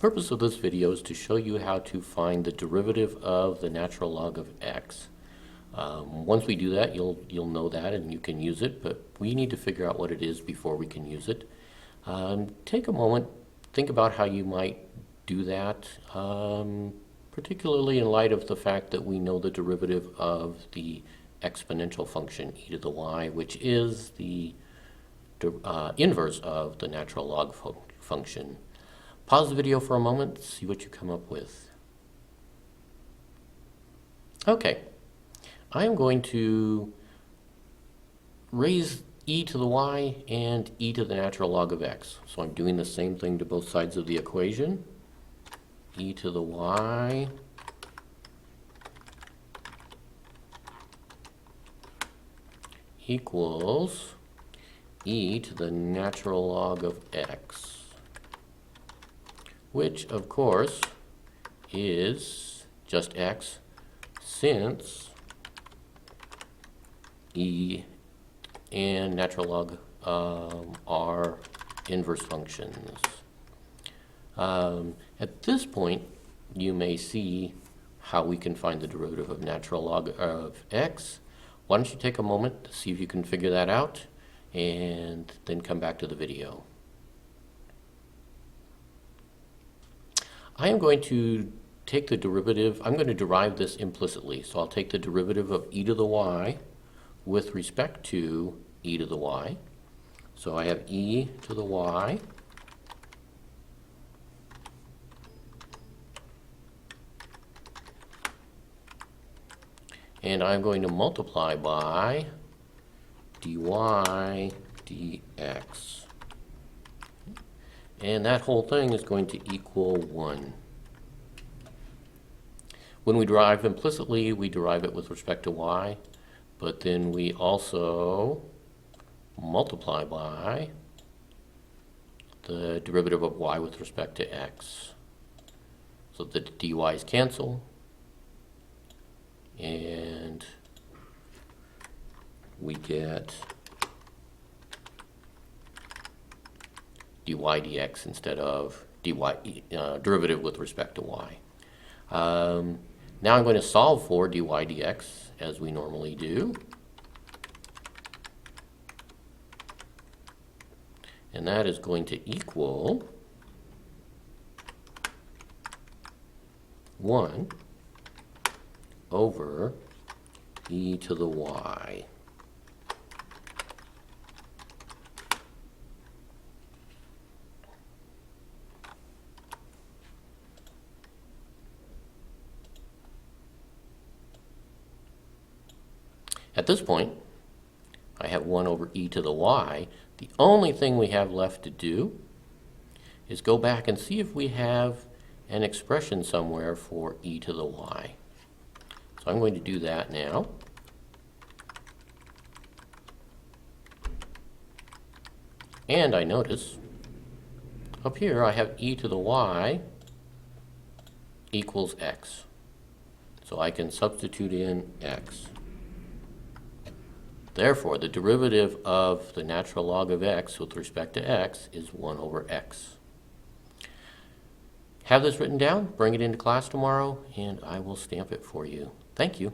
purpose of this video is to show you how to find the derivative of the natural log of x. Once we do that, you'll know that and you can use it, but we need to figure out what it is before we can use it. Take a moment, think about how you might do that, particularly in light of the fact that we know the derivative of the exponential function e to the y, which is the inverse of the natural log function. Pause the video for a moment, see what you come up with. Okay, I am going to raise e to the y and e to the natural log of x. So I'm doing the same thing to both sides of the equation. E to the y equals e to the natural log of x, which of course is just x, since e and natural log are inverse functions. At this point, you may see how we can find the derivative of natural log of x. Why don't you take a moment to see if you can figure that out, and then come back to the video. I am going to take the derivative, I'm going to derive this implicitly. So I'll take the derivative of e to the y with respect to e to the y. So I have e to the y and I'm going to multiply by dy dx. And that whole thing is going to equal 1. When we derive implicitly, we derive it with respect to y, but then we also multiply by the derivative of y with respect to x. So the dy's cancel, and we get dy dx instead of derivative with respect to y. Now I'm going to solve for dy dx as we normally do. And that is going to equal 1 over e to the y. At this point, I have 1 over e to the y. The only thing we have left to do is go back and see if we have an expression somewhere for e to the y. So I'm going to do that now. And I notice up here I have e to the y equals x. So I can substitute in x. Therefore, the derivative of the natural log of x with respect to x is 1 over x. Have this written down, bring it into class tomorrow, and I will stamp it for you. Thank you.